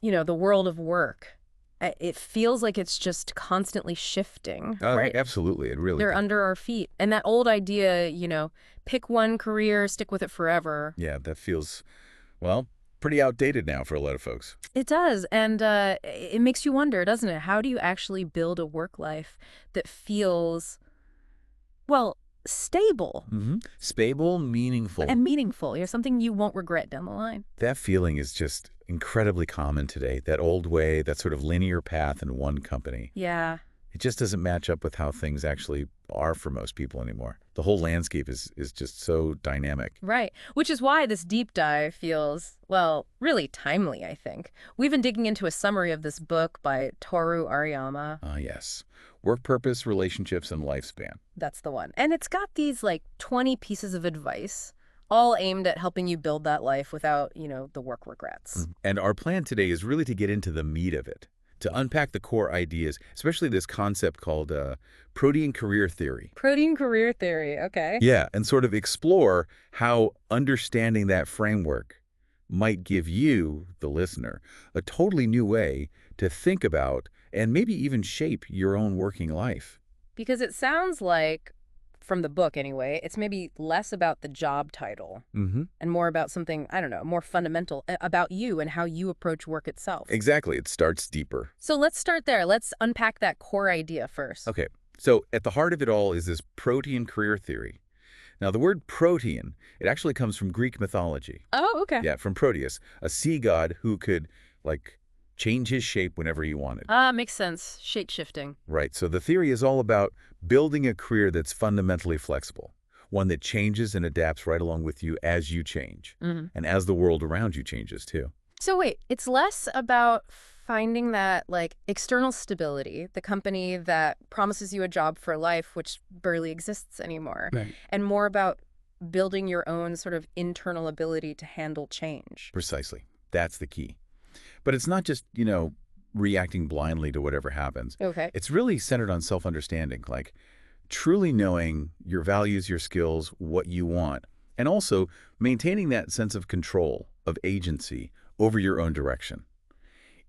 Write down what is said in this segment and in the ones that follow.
the world of work, it feels like it's just constantly shifting, right? Absolutely. It really They're does. under our feet. And that old idea, pick one career, stick with it forever. Yeah, that feels, well, pretty outdated now for a lot of folks. It does. And it makes you wonder, doesn't it? How do you actually build a work life that feels, well, stable Stable, meaningful. and meaningful? Something you won't regret down the line. That feeling is just incredibly common today. That old way, that sort of linear path in one company. Yeah. It just doesn't match up with how things actually are for most people anymore. The whole landscape is just so dynamic. Right. Which is why this deep dive feels, well, really timely, I think. We've been digging into a summary of this book by Toru Ariyama. Ah, yes. Work purpose, relationships, and lifespan. That's the one. And it's got these 20 pieces of advice, all aimed at helping you build that life without, the work regrets. And our plan today is really to get into the meat of it, to unpack the core ideas, especially this concept called protein career theory. Protein career theory, okay. Yeah, and sort of explore how understanding that framework might give you, the listener, a totally new way to think about and maybe even shape your own working life. Because it sounds like, from the book anyway, it's maybe less about the job title and more about something, I don't know, more fundamental about you and how you approach work itself. Exactly. It starts deeper. So let's start there. Let's unpack that core idea first. Okay. So at the heart of it all is this protein career theory. Now, the word protein, it actually comes from Greek mythology. Oh, okay. Yeah, from Proteus, a sea god who could, change his shape whenever he wanted. Makes sense. Shape shifting. Right. So the theory is all about building a career that's fundamentally flexible, one that changes and adapts right along with you as you change, and as the world around you changes, too. So wait, it's less about finding that external stability, the company that promises you a job for life, which barely exists anymore, Right. and more about building your own sort of internal ability to handle change. Precisely. That's the key. But it's not just, reacting blindly to whatever happens. Okay. It's really centered on self-understanding, truly knowing your values, your skills, what you want, and also maintaining that sense of control, of agency over your own direction,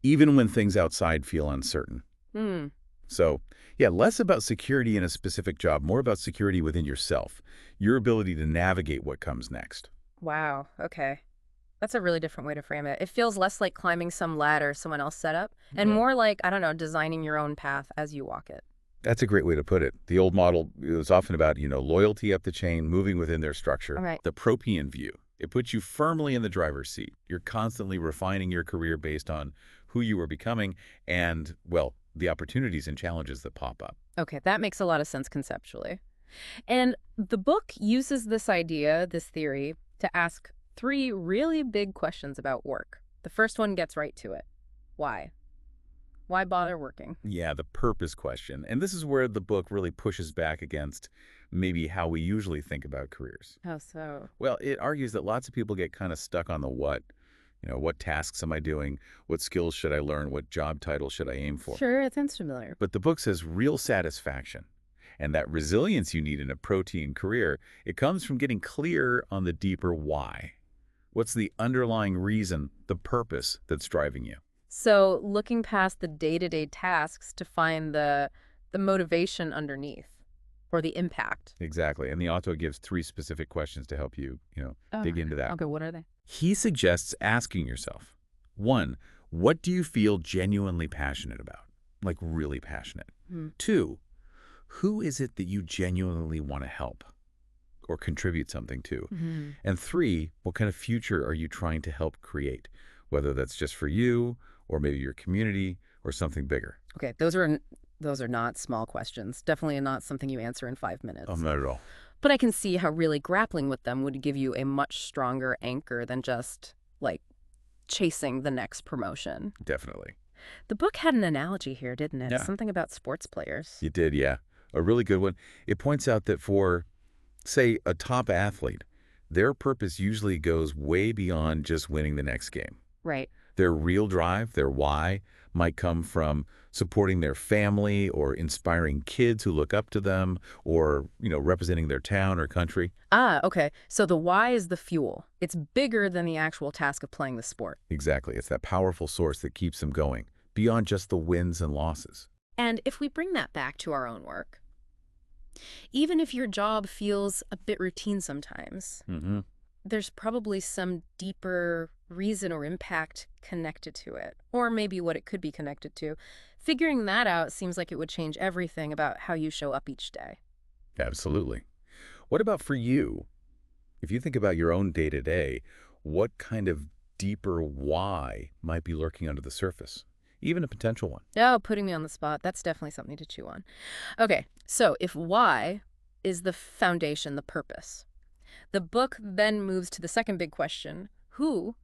even when things outside feel uncertain. So, yeah, less about security in a specific job, more about security within yourself, your ability to navigate what comes next. Wow. Okay. That's a really different way to frame it. It feels less like climbing some ladder someone else set up and more like, I don't know, designing your own path as you walk it. That's a great way to put it. The old model was often about, loyalty up the chain, moving within their structure. All right. The Propian view, it puts you firmly in the driver's seat. You're constantly refining your career based on who you are becoming and, well, the opportunities and challenges that pop up. Okay, that makes a lot of sense conceptually. And the book uses this idea, this theory, to ask 3 really big questions about work. The first one gets right to it. Why? Why bother working? Yeah, the purpose question. And this is where the book really pushes back against maybe how we usually think about careers. How so? Well, it argues that lots of people get kind of stuck on the what. What tasks am I doing? What skills should I learn? What job title should I aim for? Sure, it sounds familiar. But the book says real satisfaction and that resilience you need in a protein career, it comes from getting clear on the deeper why. What's the underlying reason, the purpose that's driving you? So looking past the day-to-day tasks to find the motivation underneath or the impact. Exactly. And the author gives 3 specific questions to help you, dig into that. Okay, what are they? He suggests asking yourself, 1, what do you feel genuinely passionate about? Really passionate. 2, who is it that you genuinely want to help or contribute something to? And 3, what kind of future are you trying to help create? Whether that's just for you or maybe your community or something bigger. Okay, those are not small questions. Definitely not something you answer in 5 minutes. Oh, not at all. But I can see how really grappling with them would give you a much stronger anchor than just, chasing the next promotion. Definitely. The book had an analogy here, didn't it? Yeah. Something about sports players. You did, yeah. A really good one. It points out that for, say, a top athlete, their purpose usually goes way beyond just winning the next game. Right. Their real drive, their why, might come from supporting their family or inspiring kids who look up to them or, representing their town or country. Ah, okay. So the why is the fuel. It's bigger than the actual task of playing the sport. Exactly. It's that powerful source that keeps them going, beyond just the wins and losses. And if we bring that back to our own work, even if your job feels a bit routine sometimes, Mm-hmm. there's probably some deeper reason or impact connected to it, or maybe what it could be connected to. Figuring that out seems like it would change everything about how you show up each day. Absolutely. What about for you? If you think about your own day-to-day, what kind of deeper why might be lurking under the surface? Even a potential one. Oh, putting me on the spot. That's definitely something to chew on. Okay, so if why is the foundation, the purpose, the book then moves to the second big question, who?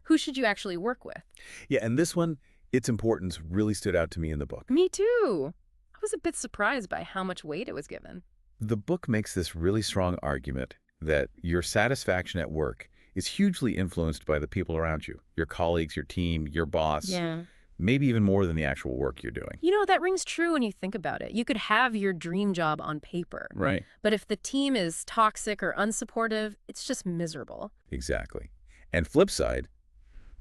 Who should you actually work with? Yeah, and this one, its importance really stood out to me in the book. Me too. I was a bit surprised by how much weight it was given. The book makes this really strong argument that your satisfaction at work is hugely influenced by the people around you, your colleagues, your team, your boss, Yeah. maybe even more than the actual work you're doing. That rings true when you think about it. You could have your dream job on paper, Right. but if the team is toxic or unsupportive, it's just miserable. Exactly. And flip side,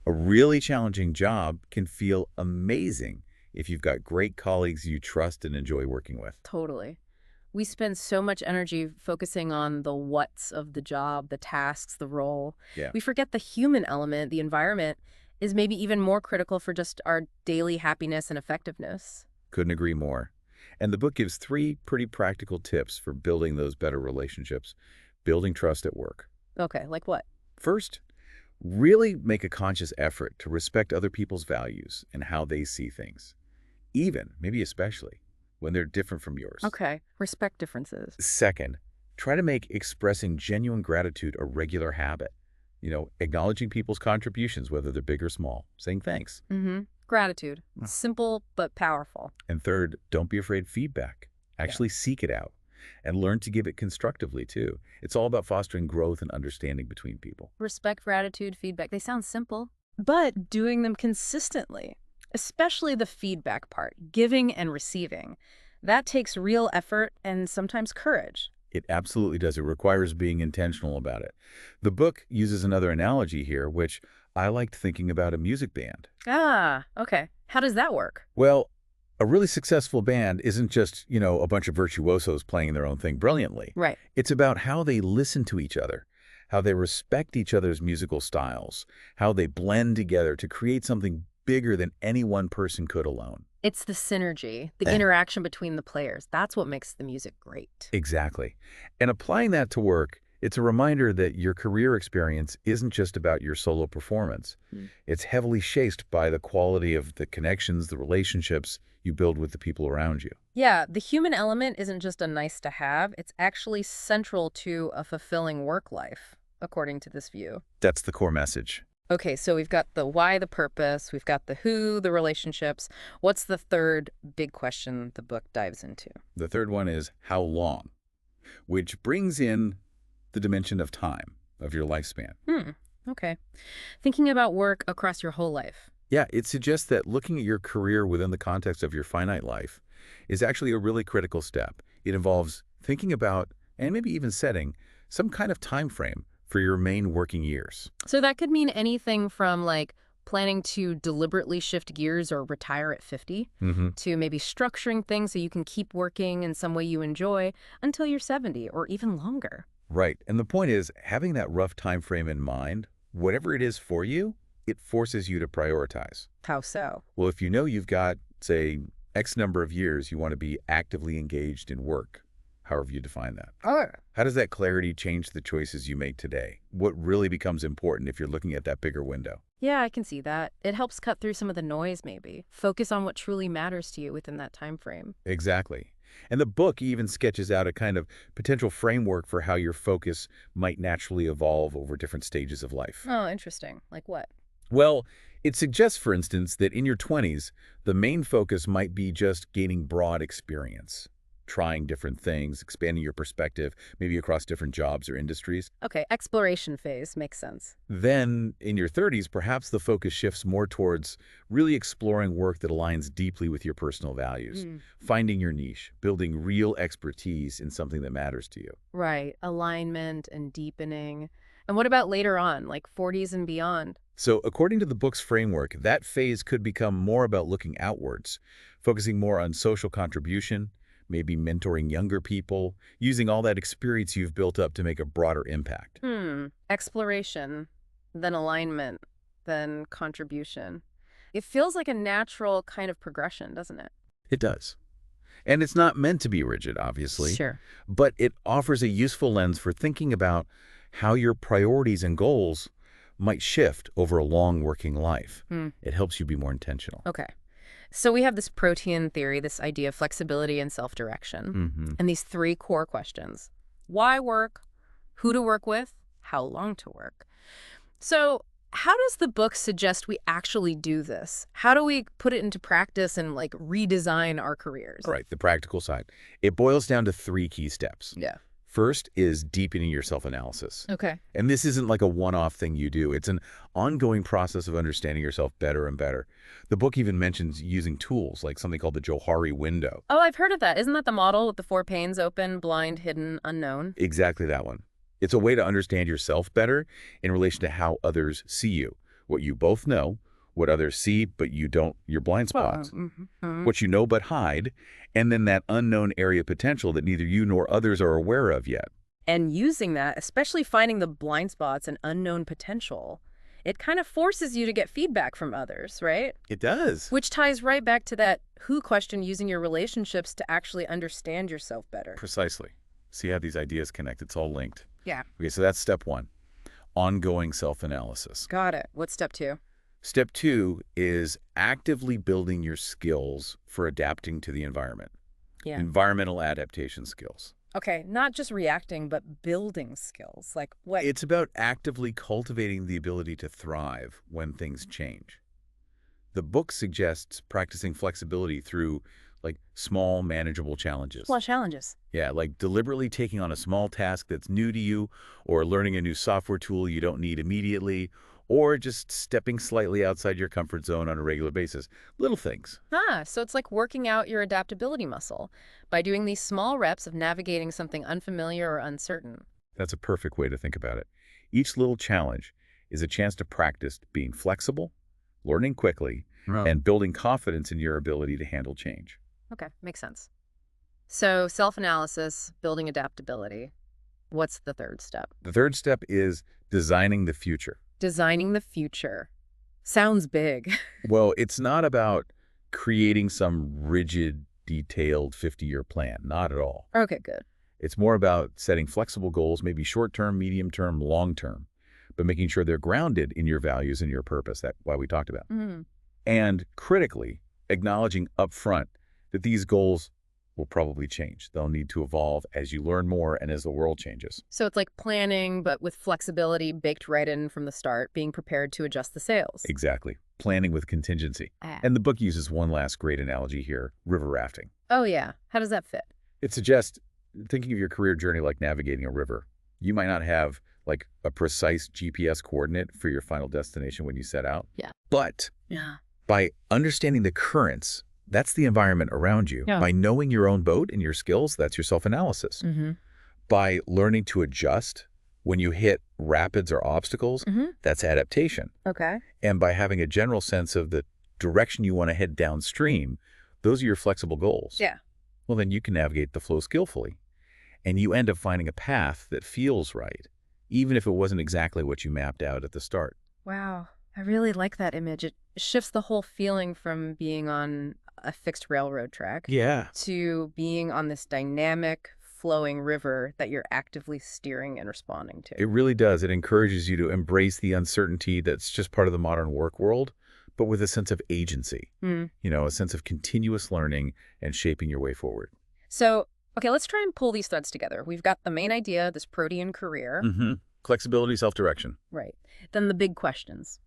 a really challenging job can feel amazing if you've got great colleagues you trust and enjoy working with. Totally. We spend so much energy focusing on the what's of the job, the tasks, the role. Yeah. We forget the human element, the environment, is maybe even more critical for just our daily happiness and effectiveness. Couldn't agree more. And the book gives 3 pretty practical tips for building those better relationships, building trust at work. Okay, like what? First, really make a conscious effort to respect other people's values and how they see things, even, maybe especially, when they're different from yours. Okay, respect differences. Second, try to make expressing genuine gratitude a regular habit. Acknowledging people's contributions, whether they're big or small, saying thanks. Mm-hmm. Gratitude. Simple but powerful. And third, don't be afraid of feedback. Actually seek it out and learn to give it constructively, too. It's all about fostering growth and understanding between people. Respect, gratitude, feedback. They sound simple, but doing them consistently, especially the feedback part, giving and receiving, that takes real effort and sometimes courage. It absolutely does. It requires being intentional about it. The book uses another analogy here, which I liked thinking about a music band. Ah, okay. How does that work? Well, a really successful band isn't just, a bunch of virtuosos playing their own thing brilliantly. Right. It's about how they listen to each other, how they respect each other's musical styles, how they blend together to create something bigger than any one person could alone. It's the synergy, the interaction between the players. That's what makes the music great. Exactly. And applying that to work, it's a reminder that your career experience isn't just about your solo performance. It's heavily shaped by the quality of the connections, the relationships you build with the people around you. Yeah, the human element isn't just a nice to have. It's actually central to a fulfilling work life, according to this view. That's the core message. Okay, so we've got the why, the purpose, we've got the who, the relationships. What's the third big question the book dives into? The third one is how long, which brings in the dimension of time, of your lifespan. Okay. Thinking about work across your whole life. Yeah, it suggests that looking at your career within the context of your finite life is actually a really critical step. It involves thinking about, and maybe even setting, some kind of time frame for your main working years. So that could mean anything from planning to deliberately shift gears or retire at 50 to maybe structuring things so you can keep working in some way you enjoy until you're 70 or even longer. Right. And the point is, having that rough time frame in mind, whatever it is for you, it forces you to prioritize. How so? Well, if you know you've got, say, X number of years you want to be actively engaged in work, however you define that. How does that clarity change the choices you make today? What really becomes important if you're looking at that bigger window? Yeah, I can see that. It helps cut through some of the noise, maybe. Focus on what truly matters to you within that time frame. Exactly. And the book even sketches out a kind of potential framework for how your focus might naturally evolve over different stages of life. Oh, interesting. Like what? Well, it suggests, for instance, that in your 20s, the main focus might be just gaining broad experience. trying different things, expanding your perspective, maybe across different jobs or industries. Okay, exploration phase makes sense. Then, in your 30s, perhaps the focus shifts more towards really exploring work that aligns deeply with your personal values, finding your niche, building real expertise in something that matters to you. Right, alignment and deepening. And what about later on, like 40s and beyond? So, according to the book's framework, that phase could become more about looking outwards, focusing more on social contribution, maybe mentoring younger people, using all that experience you've built up to make a broader impact. Exploration, then alignment, then contribution. It feels like a natural kind of progression, doesn't it? It does. And it's not meant to be rigid, obviously, Sure. but it offers a useful lens for thinking about how your priorities and goals might shift over a long working life. It helps you be more intentional. Okay. So we have this protein theory, this idea of flexibility and self-direction, and these three core questions. Why work? Who to work with? How long to work? So how does the book suggest we actually do this? How do we put it into practice and like redesign our careers? All right, the practical side. It boils down to 3 key steps. Yeah. First is deepening your self-analysis. Okay. And this isn't like a one-off thing you do. It's an ongoing process of understanding yourself better and better. The book even mentions using tools like something called the Johari window. Oh, I've heard of that. Isn't that the model with the 4 panes: open, blind, hidden, unknown? Exactly that one. It's a way to understand yourself better in relation to how others see you, what you both know, what others see but you don't, your blind spots, what you know but hide, and then that unknown area potential that neither you nor others are aware of yet. And using that, especially finding the blind spots and unknown potential, it kind of forces you to get feedback from others, right? It does. Which ties right back to that who question, using your relationships to actually understand yourself better. Precisely. See how these ideas connect. It's all linked. Yeah. Okay, so that's step 1, ongoing self-analysis. Got it. What's step 2? Step 2 is actively building your skills for adapting to the environment. Yeah. Environmental adaptation skills. Okay, not just reacting, but building skills. Like what? It's about actively cultivating the ability to thrive when things change. The book suggests practicing flexibility through like small, manageable challenges. Well, challenges. Yeah, like deliberately taking on a small task that's new to you, or learning a new software tool you don't need immediately, or just stepping slightly outside your comfort zone on a regular basis. Little things. So it's like working out your adaptability muscle by doing these small reps of navigating something unfamiliar or uncertain. That's a perfect way to think about it. Each little challenge is a chance to practice being flexible, learning quickly, and building confidence in your ability to handle change. Okay, makes sense. So self-analysis, building adaptability. What's the third step? The third step is designing the future. Designing the future. Sounds big. Well, it's not about creating some rigid, detailed 50-year plan. Not at all. Okay, good. It's more about setting flexible goals, maybe short-term, medium-term, long-term, but making sure they're grounded in your values and your purpose. That's why we talked about. And critically, acknowledging upfront that these goals will probably change. They'll need to evolve as you learn more and as the world changes. So it's like planning, but with flexibility baked right in from the start, being prepared to adjust the sails. Exactly. Planning with contingency. And the book uses one last great analogy here, river rafting. Oh, yeah. How does that fit? It suggests thinking of your career journey like navigating a river. You might not have like a precise GPS coordinate for your final destination when you set out. Yeah. But by understanding the currents, that's the environment around you. Yeah. By knowing your own boat and your skills, that's your self-analysis. By learning to adjust when you hit rapids or obstacles, that's adaptation. Okay. And by having a general sense of the direction you want to head downstream, those are your flexible goals. Yeah. Well, then you can navigate the flow skillfully. And you end up finding a path that feels right, even if it wasn't exactly what you mapped out at the start. Wow. I really like that image. It shifts the whole feeling from being on a fixed railroad track to being on this dynamic, flowing river that you're actively steering and responding to. It really does. It encourages you to embrace the uncertainty that's just part of the modern work world, but with a sense of agency, you know, a sense of continuous learning and shaping your way forward. So, okay, let's try and pull these threads together. We've got the main idea, this protean career. Flexibility, self-direction. Right. Then the big questions.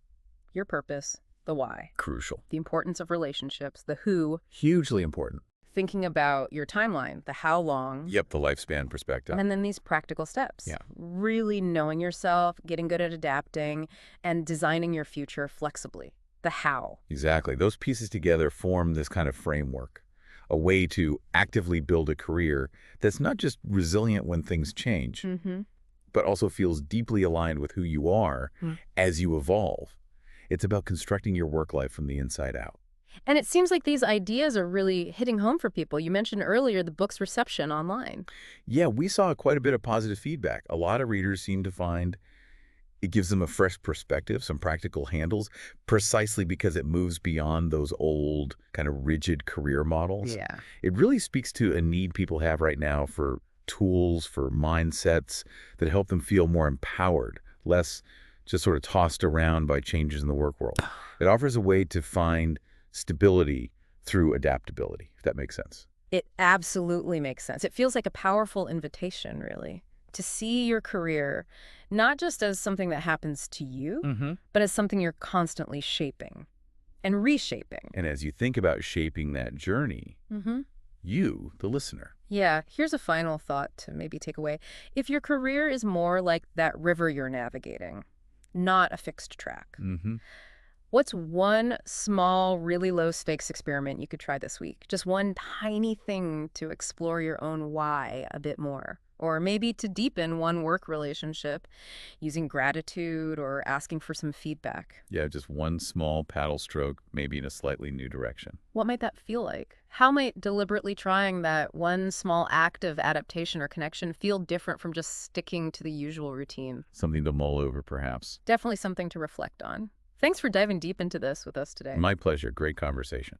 Your purpose, the why. Crucial. The importance of relationships, the who. Hugely important. thinking about your timeline, the how long. Yep, the lifespan perspective. And then these practical steps. Yeah. Really knowing yourself, getting good at adapting, and designing your future flexibly. The how. Exactly. Those pieces together form this kind of framework, a way to actively build a career that's not just resilient when things change, but also feels deeply aligned with who you are as you evolve. It's about constructing your work life from the inside out. And it seems like these ideas are really hitting home for people. You mentioned earlier the book's reception online. Yeah, we saw quite a bit of positive feedback. A lot of readers seem to find it gives them a fresh perspective, some practical handles, precisely because it moves beyond those old kind of rigid career models. Yeah. It really speaks to a need people have right now for tools, for mindsets that help them feel more empowered, less just sort of tossed around by changes in the work world. It offers a way to find stability through adaptability, if that makes sense. It absolutely makes sense. It feels like a powerful invitation, really, to see your career not just as something that happens to you, but as something you're constantly shaping and reshaping. And as you think about shaping that journey, you, the listener. Yeah, here's a final thought to maybe take away. If your career is more like that river you're navigating, not a fixed track, what's one small, really low-stakes experiment you could try this week? Just one tiny thing to explore your own why a bit more. Or maybe to deepen one work relationship using gratitude or asking for some feedback. Yeah, just one small paddle stroke, maybe in a slightly new direction. What might that feel like? How might deliberately trying that one small act of adaptation or connection feel different from just sticking to the usual routine? Something to mull over, perhaps. Definitely something to reflect on. Thanks for diving deep into this with us today. My pleasure. Great conversation.